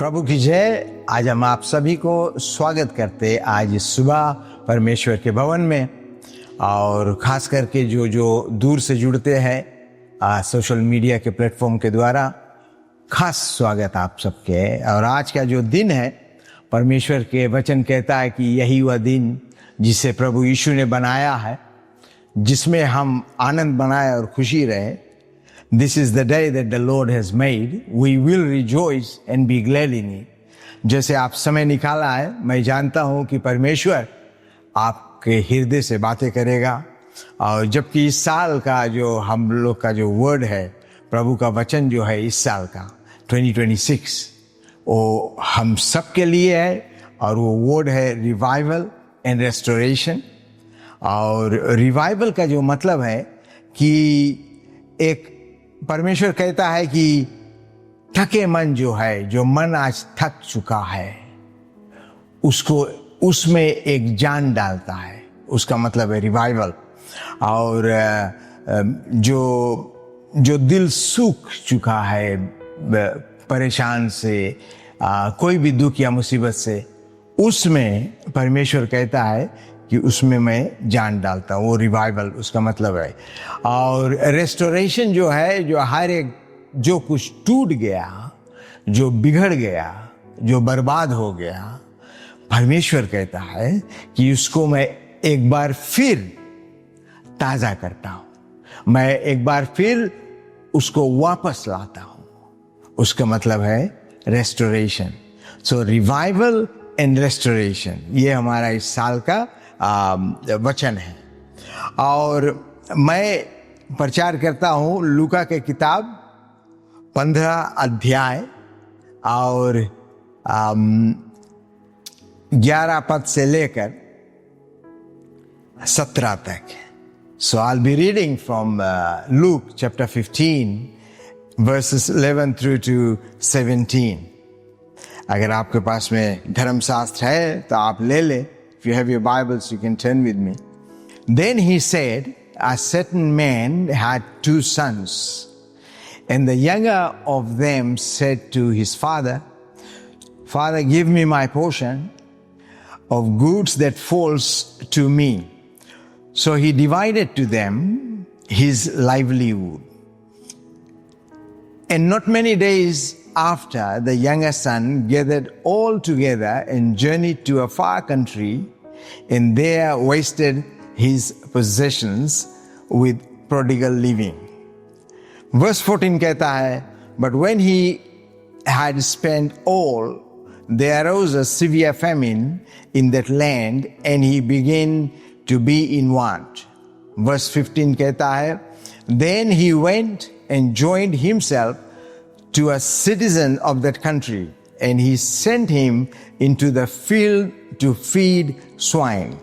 प्रभु की जय। आज हम आप सभी को स्वागत करते आज सुबह परमेश्वर के भवन में, और खास करके जो दूर से जुड़ते हैं सोशल मीडिया के प्लेटफॉर्म के द्वारा, खास स्वागत आप सबके। और आज का जो दिन है, परमेश्वर के वचन कहता है कि यही वह दिन जिसे प्रभु यीशु ने बनाया है, जिसमें हम आनंद बनाए और खुशी रहे। This is the day that the Lord has made. We will rejoice and be glad in it. जैसे आप समय निकाला है, मैं जानता हूं कि परमेश्वर आपके हृदय से बातें करेगा। और जबकि इस साल का जो हम लोग का जो वर्ड है, प्रभु का वचन जो है इस साल का 2026, वो हम सब के लिए है। और वो वर्ड है रिवाइवल एंड रेस्टोरेशन। और रिवाइवल का जो मतलब है कि एक परमेश्वर कहता है कि थके मन जो है, जो मन आज थक चुका है, उसको उसमें एक जान डालता है, उसका मतलब है रिवाइवल। और जो दिल सूख चुका है परेशान से, कोई भी दुख या मुसीबत से, उसमें परमेश्वर कहता है कि उसमें मैं जान डालता हूँ। वो रिवाइवल उसका मतलब है। और रेस्टोरेशन जो है, जो हर एक जो कुछ टूट गया, जो बिगड़ गया, जो बर्बाद हो गया, परमेश्वर कहता है कि उसको मैं एक बार फिर ताज़ा करता हूँ, मैं एक बार फिर उसको वापस लाता हूँ। उसका मतलब है restoration. So revival and restoration, ये हमारा इस साल का वचन है। और मैं प्रचार करता हूँ लूका के किताब 15 अध्याय और 11 पद से लेकर 17 तक। So I'll be reading from Luke chapter 15 verses 11 through to 17. अगर आपके पास में धर्मशास्त्र है तो आप ले ले। If you have your Bibles, you can turn with me. Then he said, a certain man had 2 sons, and the younger of them said to his father, Father, give me my portion of goods that falls to me. So he divided to them his livelihood. And not many days after, the younger son gathered all together and journeyed to a far country, and there wasted his possessions with prodigal living. Verse 14 कहता है, But when he had spent all, there arose a severe famine in that land, and he began to be in want. Verse 15 कहता है, Then he went and joined himself to a citizen of that country, and he sent him into the field to feed swine.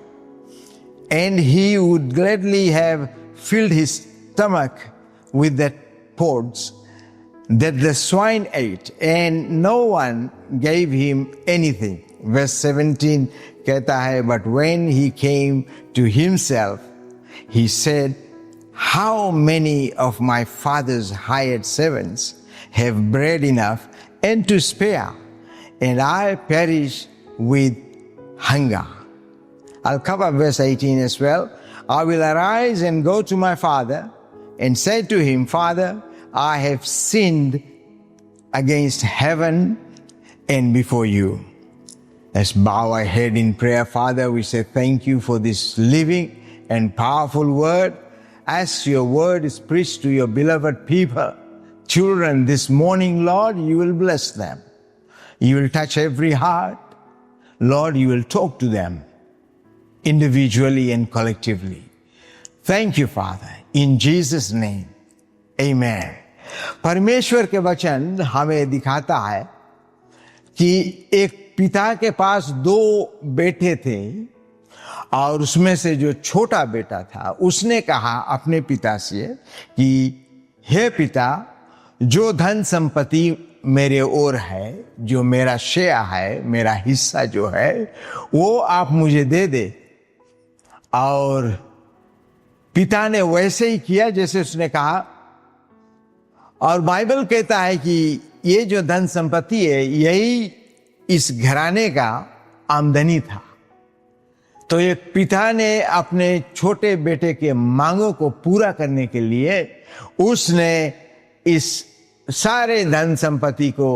And he would gladly have filled his stomach with the pods that the swine ate, and no one gave him anything. Verse 17 कहता है, But when he came to himself, he said, How many of my father's hired servants have bread enough and to spare, and I perish with hunger. I'll cover verse 18 as well. I will arise and go to my father and say to him, Father, I have sinned against heaven and before you. Let's bow our head in prayer. Father, we say thank you for this living and powerful word. As your word is preached to your beloved people, children, this morning, Lord, you will bless them. You will touch every heart. Lord, you will talk to them individually and collectively. Thank you, Father. In Jesus' name, Amen. परमेश्वर के वचन हमें दिखाता है कि एक पिता के पास 2 बेटे थे, और उसमें से जो छोटा बेटा था उसने कहा अपने पिता से कि हे पिता, जो धन संपत्ति मेरे ओर है, जो मेरा शेयर है, मेरा हिस्सा जो है, वो आप मुझे दे दे। और पिता ने वैसे ही किया जैसे उसने कहा। और बाइबल कहता है कि ये जो धन संपत्ति है यही इस घराने का आमदनी था। तो एक पिता ने अपने छोटे बेटे के मांगों को पूरा करने के लिए उसने इस सारे धन संपत्ति को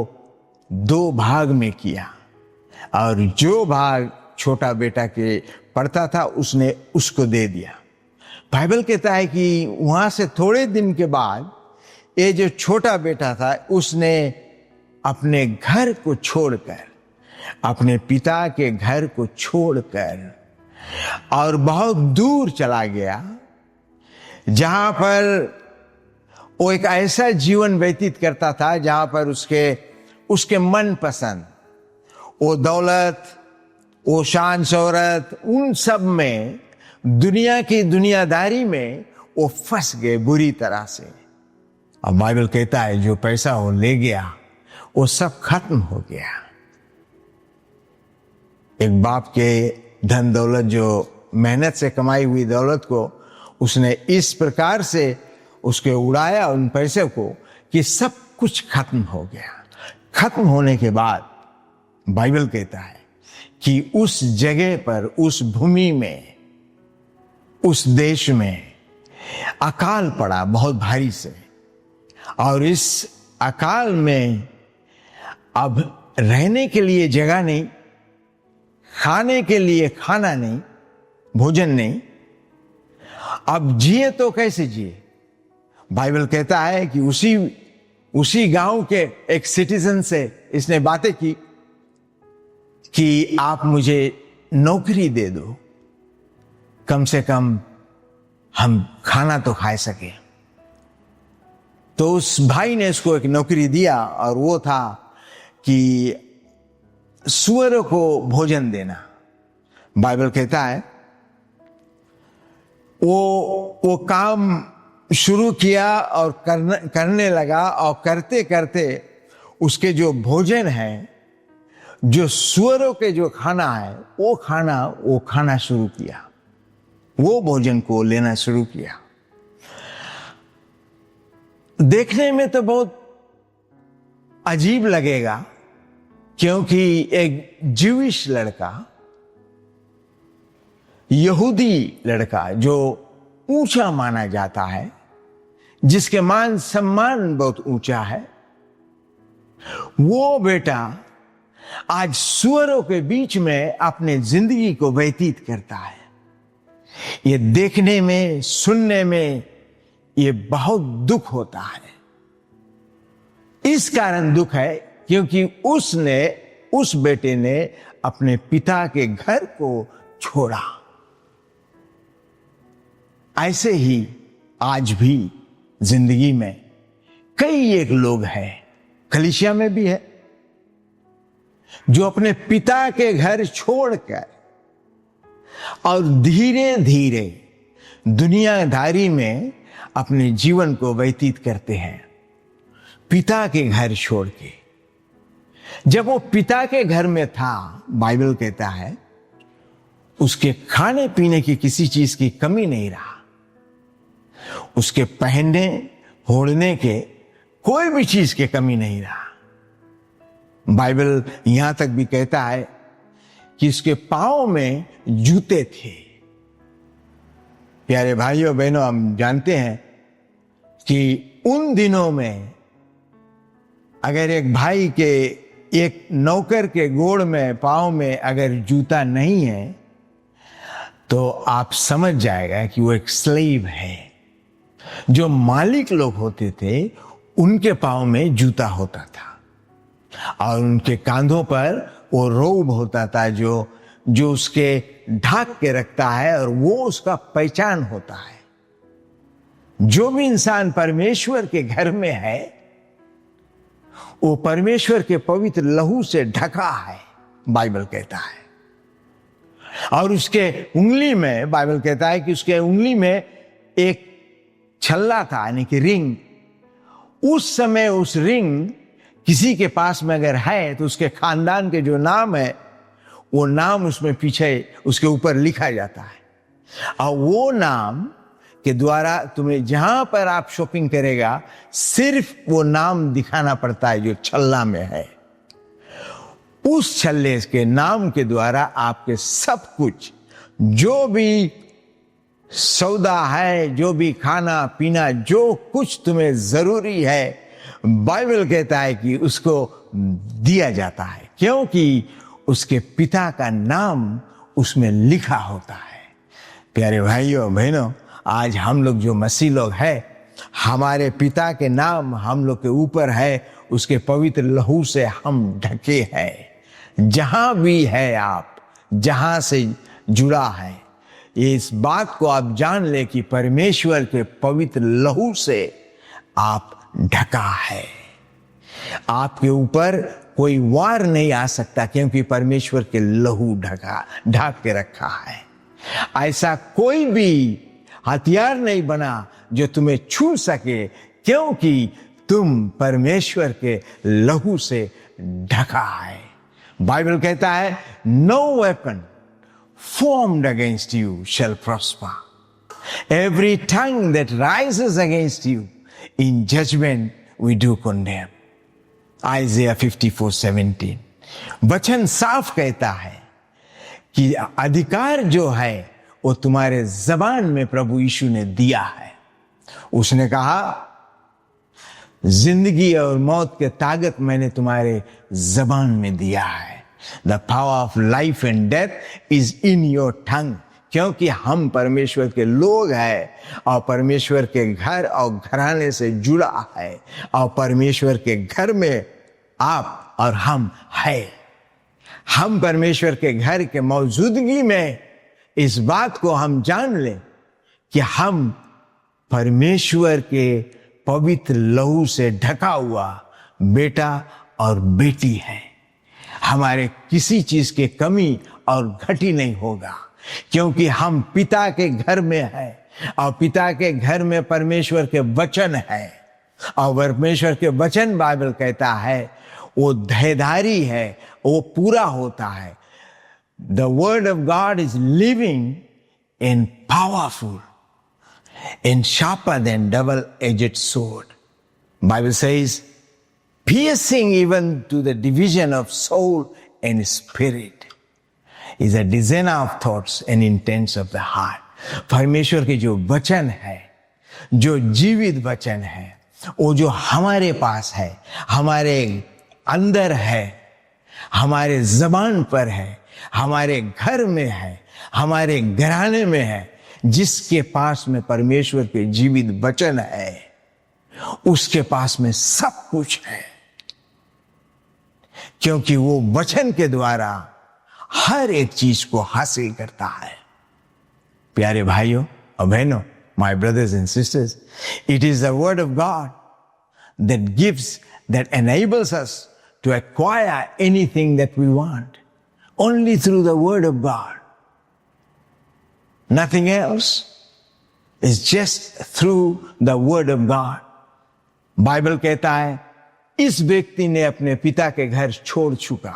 2 भाग में किया, और जो भाग छोटा बेटा के पड़ता था उसने उसको दे दिया। बाइबल कहता है कि वहां से थोड़े दिन के बाद ये जो छोटा बेटा था उसने अपने घर को छोड़कर, अपने पिता के घर को छोड़कर और बहुत दूर चला गया, जहां पर वो एक ऐसा जीवन व्यतीत करता था जहां पर उसके मन पसंद वो दौलत, वो शान शोहरत, उन सब में, दुनिया की दुनियादारी में वो फंस गए बुरी तरह से। अब बाइबल कहता है जो पैसा वो ले गया वो सब खत्म हो गया। एक बाप के धन दौलत, जो मेहनत से कमाई हुई दौलत को उसने इस प्रकार से उसके उड़ाया उन पैसे को कि सब कुछ खत्म हो गया। खत्म होने के बाद बाइबल कहता है कि उस जगह पर, उस भूमि में, उस देश में अकाल पड़ा बहुत भारी से, और इस अकाल में अब रहने के लिए जगह नहीं, खाने के लिए खाना नहीं, भोजन नहीं, अब जिए तो कैसे जिए। बाइबल कहता है कि उसी गांव के एक सिटीजन से इसने बातें की कि आप मुझे नौकरी दे दो, कम से कम हम खाना तो खा सके। तो उस भाई ने इसको एक नौकरी दिया, और वो था कि सूअरों को भोजन देना। बाइबल कहता है वो काम शुरू किया और करने लगा, और करते करते उसके जो भोजन है, जो सूअरों के जो खाना है, वो खाना शुरू किया, वो भोजन को लेना शुरू किया। देखने में तो बहुत अजीब लगेगा, क्योंकि एक ज्यूइश लड़का, यहूदी लड़का जो ऊंचा माना जाता है, जिसके मान सम्मान बहुत ऊंचा है, वो बेटा आज सूअरों के बीच में अपने जिंदगी को व्यतीत करता है। ये देखने में, सुनने में ये बहुत दुख होता है। इस कारण दुख है क्योंकि उस बेटे ने अपने पिता के घर को छोड़ा। ऐसे ही आज भी जिंदगी में कई एक लोग हैं, कलीसिया में भी है, जो अपने पिता के घर छोड़कर और धीरे धीरे दुनियादारी में अपने जीवन को व्यतीत करते हैं, पिता के घर छोड़ के। जब वो पिता के घर में था, बाइबल कहता है उसके खाने पीने की किसी चीज की कमी नहीं रहा, उसके पहनने ओढ़ने के कोई भी चीज की कमी नहीं रहा। बाइबल यहां तक भी कहता है कि उसके पांव में जूते थे। प्यारे भाइयों बहनों, हम जानते हैं कि उन दिनों में अगर एक भाई के, एक नौकर के गोड़ में, पांव में अगर जूता नहीं है तो आप समझ जाएगा कि वो एक स्लेव है। जो मालिक लोग होते थे उनके पांव में जूता होता था, और उनके कांधों पर वो रोब होता था जो उसके ढाक के रखता है, और वो उसका पहचान होता है। जो भी इंसान परमेश्वर के घर में है वो परमेश्वर के पवित्र लहू से ढका है, बाइबल कहता है। और उसके उंगली में, बाइबल कहता है कि उसके उंगली में एक छल्ला था, यानी कि रिंग। उस समय उस रिंग किसी के पास में अगर है तो उसके खानदान के जो नाम है वो नाम उसमें पीछे उसके ऊपर लिखा जाता है, और वो नाम के द्वारा तुम्हें जहां पर आप शॉपिंग करेगा, सिर्फ वो नाम दिखाना पड़ता है जो छल्ला में है। उस छल्ले के नाम के द्वारा आपके सब कुछ, जो भी सौदा है, जो भी खाना पीना, जो कुछ तुम्हें जरूरी है, बाइबल कहता है कि उसको दिया जाता है, क्योंकि उसके पिता का नाम उसमें लिखा होता है। प्यारे भाइयों बहनों, आज हम लोग जो मसीह लोग हैं, हमारे पिता के नाम हम लोग के ऊपर है, उसके पवित्र लहू से हम ढके हैं। जहां भी है आप, जहां से जुड़ा है, इस बात को आप जान ले कि परमेश्वर के पवित्र लहू से आप ढका है। आपके ऊपर कोई वार नहीं आ सकता, क्योंकि परमेश्वर के लहू ढक के रखा है। ऐसा कोई भी हथियार नहीं बना जो तुम्हें छू सके, क्योंकि तुम परमेश्वर के लहू से ढका है। बाइबल कहता है, no weapon formed against you shall prosper. Every tongue that rises against you in judgment we do condemn. Isaiah 54:17. वचन साफ कहता है कि अधिकार जो है वो तुम्हारे जबान में प्रभु यीशु ने दिया है। उसने कहा, जिंदगी और मौत के ताकत मैंने तुम्हारे जबान में दिया है। The power of life and death is in your tongue. क्योंकि हम परमेश्वर के लोग हैं और परमेश्वर के घर और घराने से जुड़ा है, और परमेश्वर के घर में आप और हम हैं। हम परमेश्वर के घर के मौजूदगी में इस बात को हम जान लें कि हम परमेश्वर के पवित्र लहू से ढका हुआ बेटा और बेटी है। हमारे किसी चीज की कमी और घटी नहीं होगा, क्योंकि हम पिता के घर में हैं, और पिता के घर में परमेश्वर के वचन है, और परमेश्वर के वचन बाइबल कहता है वो देहधारी है, वो पूरा होता है। The word of God is living and powerful and sharper than double-edged sword. Bible says, piercing even to the division of soul and spirit, is a discerner of thoughts and intents of the heart. परमेश्वर के जो वचन है, जो जीवित वचन है, वो जो हमारे पास है, हमारे अंदर है, हमारे जबान पर है, हमारे घर में है, हमारे घराने में है, जिसके पास में परमेश्वर के जीवित वचन है, उसके पास में सब कुछ है, क्योंकि वो वचन के द्वारा हर एक चीज को हासिल करता है। प्यारे भाइयों और बहनों, my brothers and sisters, it is the word of God that gives, that enables us to acquire anything that we want. Only through the word of God. Nothing else. Is just through the word of God. Bible कहता है, इस व्यक्ति ने अपने पिता के घर छोड़ चुका,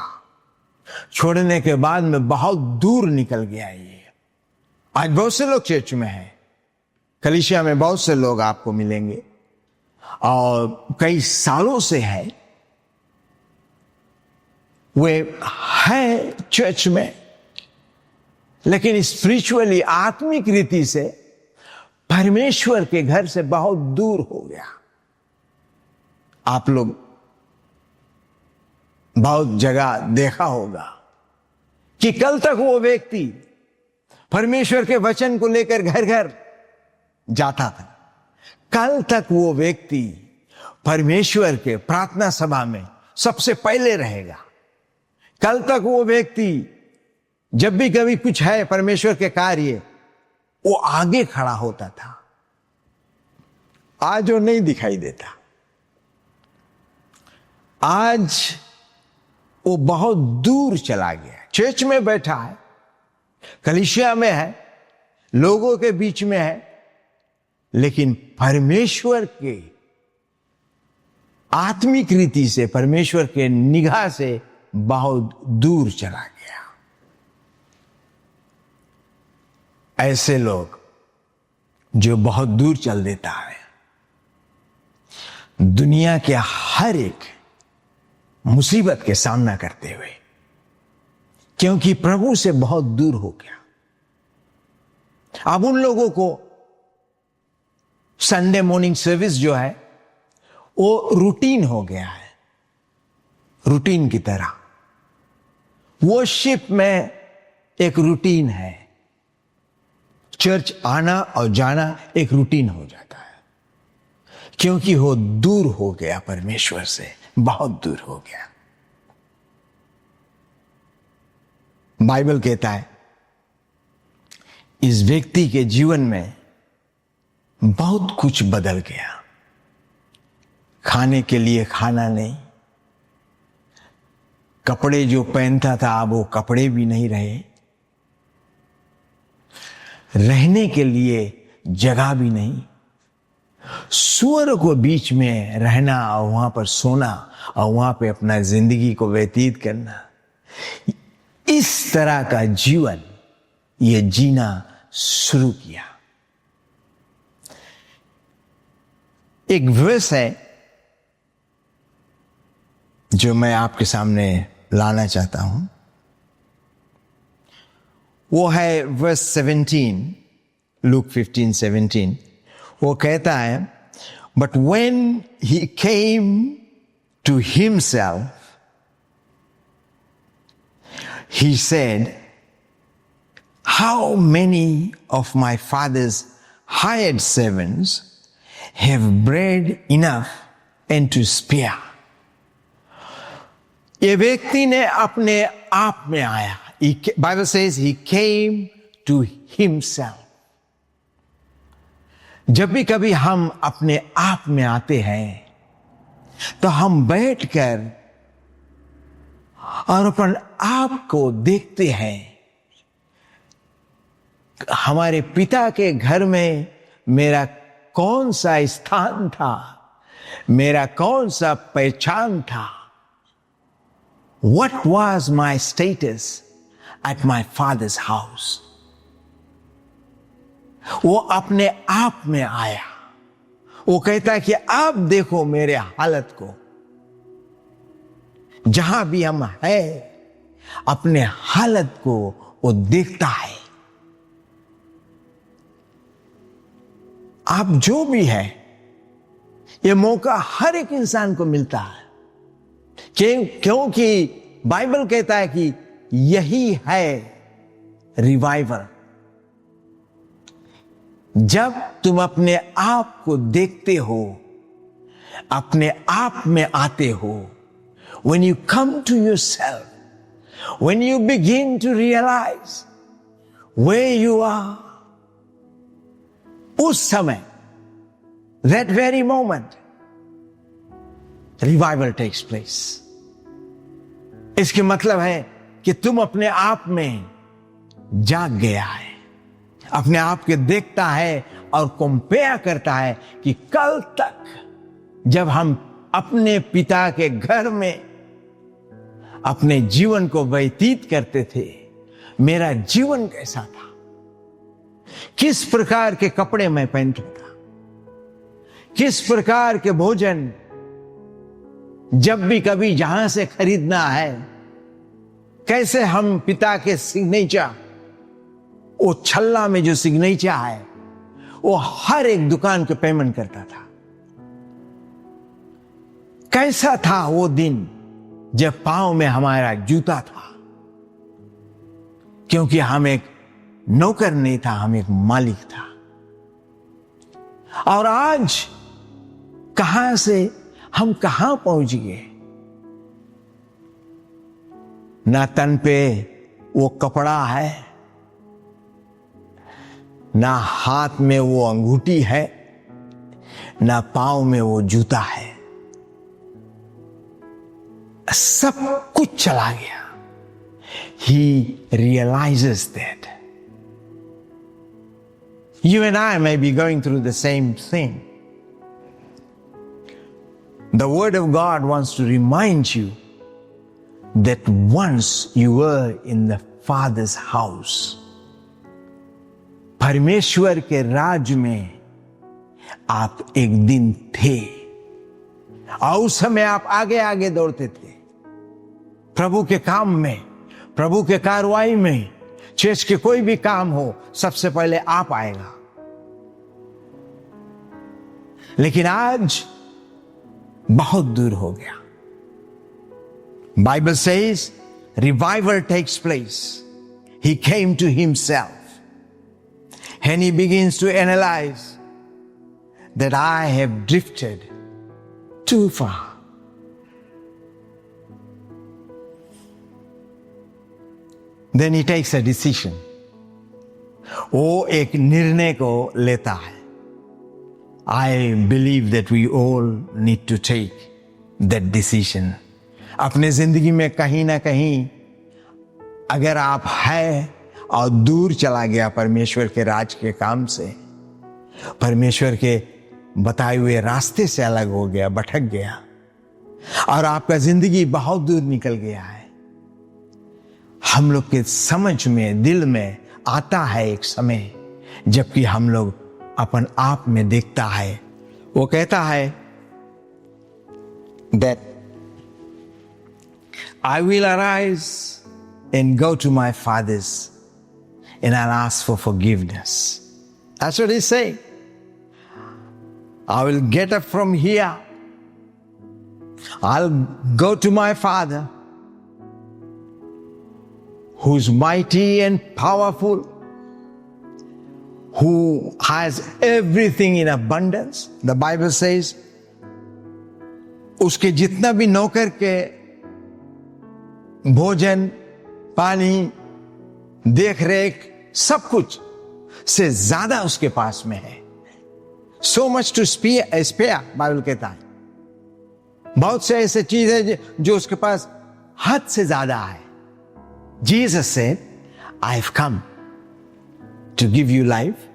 छोड़ने के बाद में बहुत दूर निकल गया। ये आज बहुत से लोग चर्च में हैं, कलीसिया में बहुत से लोग आपको मिलेंगे, और कई सालों से है, वे हैं चर्च में, लेकिन स्पिरिचुअली, आत्मिक रीति से परमेश्वर के घर से बहुत दूर हो गया। आप लोग बहुत जगह देखा होगा कि कल तक वो व्यक्ति परमेश्वर के वचन को लेकर घर घर जाता था, कल तक वो व्यक्ति परमेश्वर के प्रार्थना सभा में सबसे पहले रहेगा, कल तक वो व्यक्ति जब भी कभी कुछ है परमेश्वर के कार्य, वो आगे खड़ा होता था। आज वो नहीं दिखाई देता। आज वो बहुत दूर चला गया, चर्च में बैठा है, कलीसिया में है, लोगों के बीच में है, लेकिन परमेश्वर के आत्मिक रीति से, परमेश्वर के निगाह से बहुत दूर चला गया। ऐसे लोग जो बहुत दूर चल देता है, दुनिया के हर एक मुसीबत के सामना करते हुए, क्योंकि प्रभु से बहुत दूर हो गया। अब उन लोगों को संडे मॉर्निंग सर्विस जो है वो रूटीन हो गया है, रूटीन की तरह। वर्शिप में एक रूटीन है, चर्च आना और जाना एक रूटीन हो जाता है, क्योंकि वो दूर हो गया परमेश्वर से, बहुत दूर हो गया। बाइबल कहता है इस व्यक्ति के जीवन में बहुत कुछ बदल गया। खाने के लिए खाना नहीं, कपड़े जो पहनता था अब वो कपड़े भी नहीं रहे, रहने के लिए जगह भी नहीं, सुअर को बीच में रहना और वहां पर सोना और वहां पे अपना जिंदगी को व्यतीत करना, इस तरह का जीवन ये जीना शुरू किया। एक वर्स है जो मैं आपके सामने लाना चाहता हूं, वो है वर्स 17, लूक 15:17। वो कहता है, but when he came to himself he said, how many of my father's hired servants have bread enough and to spare? ये व्यक्ति ने अपने आप में आया। Bible says he came to himself. जब भी कभी हम अपने आप में आते हैं तो हम बैठकर और अपने आप को देखते हैं, हमारे पिता के घर में मेरा कौन सा स्थान था, मेरा कौन सा पहचान था। What was my status at my father's house? वो अपने आप में आया। वो कहता है कि आप देखो मेरे हालत को, जहां भी हम हैं अपने हालत को वो देखता है। आप जो भी है, ये मौका हर एक इंसान को मिलता है, क्योंकि बाइबल कहता है कि यही है रिवाइवल। जब तुम अपने आप को देखते हो, अपने आप में आते हो, when you come to yourself, when you begin to realize where you are, उस समय, that very moment, revival takes place. इसके मतलब है कि तुम अपने आप में जाग गया है, अपने आप के देखता है और कंपेयर करता है कि कल तक जब हम अपने पिता के घर में अपने जीवन को व्यतीत करते थे, मेरा जीवन कैसा था, किस प्रकार के कपड़े मैं पहनता था, किस प्रकार के भोजन, जब भी कभी जहां से खरीदना है, कैसे हम पिता के सिग्नेचर, वो छल्ला में जो सिग्नेचर है, वो हर एक दुकान के पेमेंट करता था। कैसा था वो दिन जब पांव में हमारा जूता था, क्योंकि हम एक नौकर नहीं था, हम एक मालिक था। और आज कहां से हम कहां पहुंच गए। ना तन पे वो कपड़ा है, ना हाथ में वो अंगूठी है, ना पांव में वो जूता है, सब कुछ चला गया। He realizes that. You and I may be going through the same thing. The Word of God wants to remind you that once you were in the Father's house. परमेश्वर के राज में आप एक दिन थे और उस समय आप आगे आगे दौड़ते थे प्रभु के काम में, प्रभु के कार्रवाई में। चर्च के कोई भी काम हो, सबसे पहले आप आएगा। लेकिन आज बहुत दूर हो गया। Bible says revival takes place. He came to himself and he begins to analyze that I have drifted too far. Then he takes a decision. वो एक निर्णय को लेता है। I believe that we all need to take that decision. अपने जिंदगी में कहीं ना कहीं अगर आप है और दूर चला गया परमेश्वर के राज के काम से, परमेश्वर के बताए हुए रास्ते से अलग हो गया, भटक गया और आपका जिंदगी बहुत दूर निकल गया है, हम लोग के समझ में, दिल में आता है एक समय जबकि हम लोग अपन आप में देखता है। वो कहता है that I will arise and go to my fathers and I'll ask for forgiveness. That's what he's saying. I will get up from here. I'll go to my father who's mighty and powerful, who has everything in abundance. The Bible says उसके जितना भी नौकर के भोजन, पानी, देख रेख, सब कुछ से ज्यादा उसके पास में है। So much to spare, Bible कहता है। बहुत से ऐसे चीज है जो उसके पास हद से ज्यादा है। Jesus said, I've come to give you life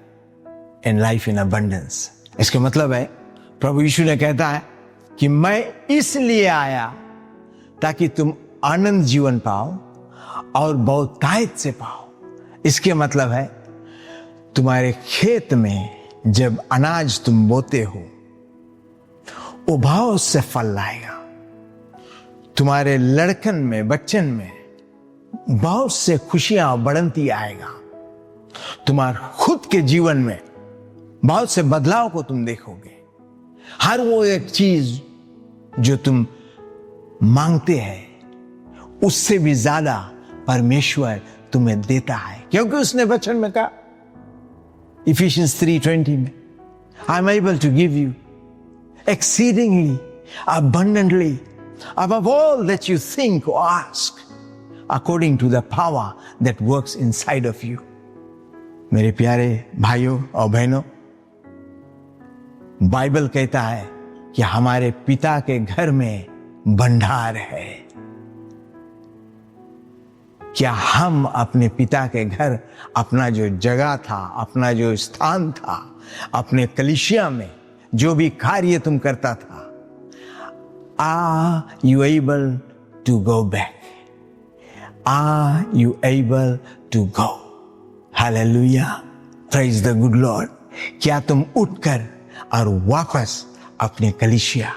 and life in abundance. इसके मतलब है प्रभु यीशु ने कहता है कि मैं इसलिए आया ताकि तुम आनंद जीवन पाओ और बहुतायत से पाओ। इसके मतलब है तुम्हारे खेत में जब अनाज तुम बोते हो वो भाव से फल लाएगा। तुम्हारे लड़कन में, बच्चन में बहुत से खुशियां बढ़ंती आएगा। तुम्हारे खुद के जीवन में बहुत से बदलाव को तुम देखोगे। हर वो एक चीज जो तुम मांगते हैं उससे भी ज्यादा परमेश्वर तुम्हें देता है, क्योंकि उसने वचन में कहा Ephesians 3:20 में I'm able to give you exceedingly abundantly above all that you think or ask according to the power that works inside of you. मेरे प्यारे भाइयों और बहनों, बाइबल कहता है कि हमारे पिता के घर में भंडार है। क्या हम अपने पिता के घर अपना जो जगह था, अपना जो स्थान था, अपने कलीसिया में जो भी कार्य तुम करता था, are you able to go back? Are you able to go? Hallelujah. Praise the good Lord. क्या तुम उठकर और वापस अपने कलीसिया,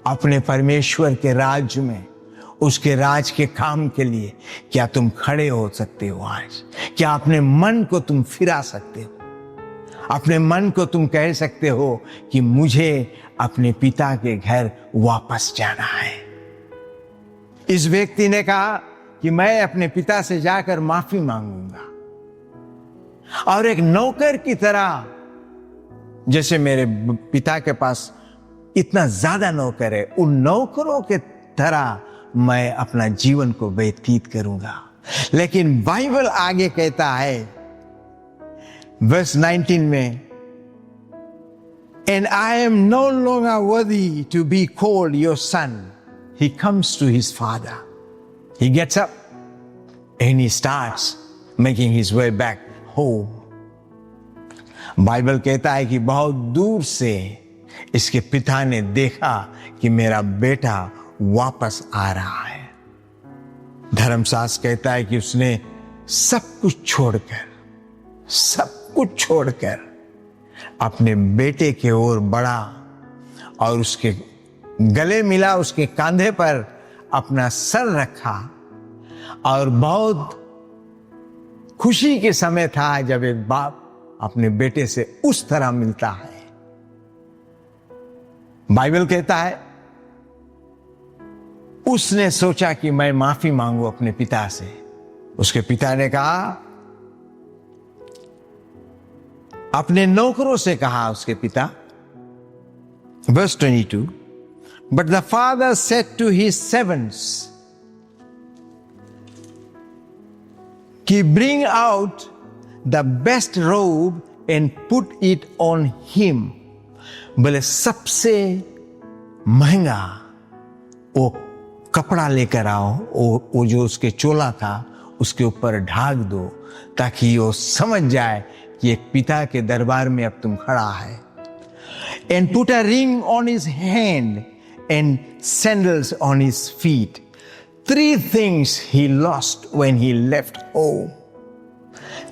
अपने परमेश्वर के राज्य में, उसके राज के काम के लिए क्या तुम खड़े हो सकते हो आज? क्या अपने मन को तुम फिरा सकते हो? अपने मन को तुम कह सकते हो कि मुझे अपने पिता के घर वापस जाना है। इस व्यक्ति ने कहा कि मैं अपने पिता से जाकर माफी मांगूंगा और एक नौकर की तरह, जैसे मेरे पिता के पास इतना ज्यादा नौकर है, उन नौकरों के तरह मैं अपना जीवन को व्यतीत करूंगा। लेकिन बाइबल आगे कहता है वर्स 19 में, and I am no longer worthy to be called your son. He comes to his father. He gets up and he starts making his way back home. Bible कहता है कि बहुत दूर से इसके पिता ने देखा कि मेरा बेटा वापस आ रहा है। धर्मशास्त्र कहता है कि उसने सब कुछ छोड़कर, सब कुछ छोड़कर अपने बेटे की ओर बढ़ा और उसके गले मिला, उसके कंधे पर अपना सर रखा। और बहुत खुशी के समय था जब एक बाप अपने बेटे से उस तरह मिलता है। बाइबल कहता है उसने सोचा कि मैं माफी मांगू अपने पिता से। उसके पिता ने कहा, अपने नौकरों से कहा उसके पिता, verse 22, but the father said to his servants कि bring out the best robe and put it on him। बोले सबसे महंगा वो कपड़ा लेकर आओ, वो जो उसके चोला था उसके ऊपर ढाक दो, ताकि वो समझ जाए कि एक पिता के दरबार में अब तुम खड़ा है। And put a ring on his hand and sandals on his feet। 3 things he lost when he left home।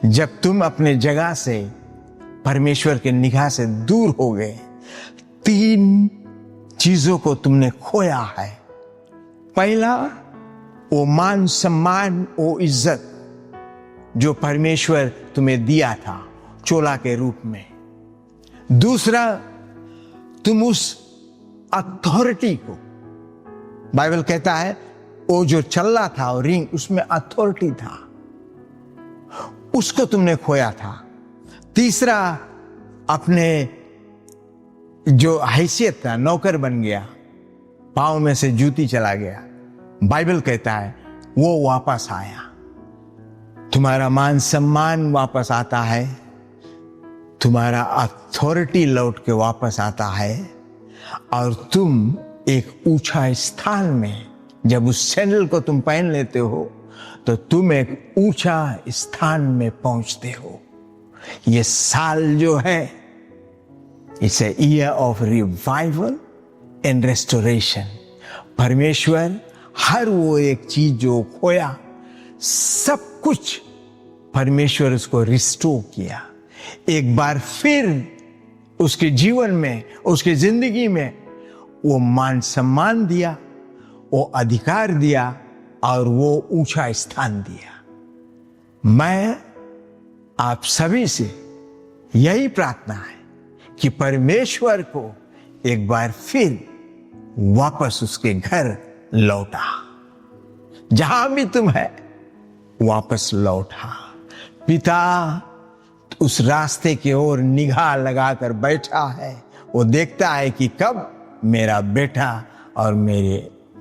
जब तुम अपने जगह से परमेश्वर के निगाह से दूर हो गए, 3 चीजों को तुमने खोया है। पहला, वो मान सम्मान, वो इज्जत जो परमेश्वर तुम्हें दिया था चोला के रूप में। दूसरा, तुम उस अथॉरिटी को, बाइबल कहता है वो जो चल्ला था और रिंग, उसमें अथॉरिटी था, उसको तुमने खोया था। तीसरा, अपने जो हैसियत था, नौकर बन गया, पांव में से जूती चला गया। बाइबल कहता है वो वापस आया। तुम्हारा मान सम्मान वापस आता है, तुम्हारा अथॉरिटी लौट के वापस आता है, और तुम एक ऊंचा स्थान में, जब उस सैंडल को तुम पहन लेते हो तो तुम एक ऊंचा स्थान में पहुंचते हो। ये साल जो है, it's a year of revival and restoration. परमेश्वर हर वो एक चीज जो खोया, सब कुछ परमेश्वर उसको रिस्टोर किया। एक बार फिर उसके जीवन में, उसके जिंदगी में वो मान सम्मान दिया, वो अधिकार दिया और वो ऊंचा स्थान दिया। मैं आप सभी से यही प्रार्थना है कि परमेश्वर को एक बार फिर वापस उसके घर लौटा। जहां भी तुम है वापस लौटा। पिता उस रास्ते की ओर निगाह लगाकर बैठा है। वो देखता है कि कब मेरा बेटा और मेरी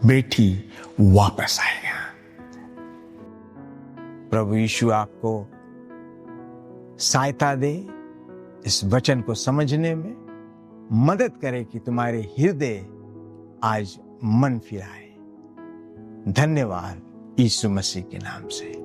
बेटी वापस आएगा। प्रभु यीशु आपको सहायता दे, इस वचन को समझने में मदद करे कि तुम्हारे हृदय आज मन फिराए। धन्यवाद यीशु मसीह के नाम से।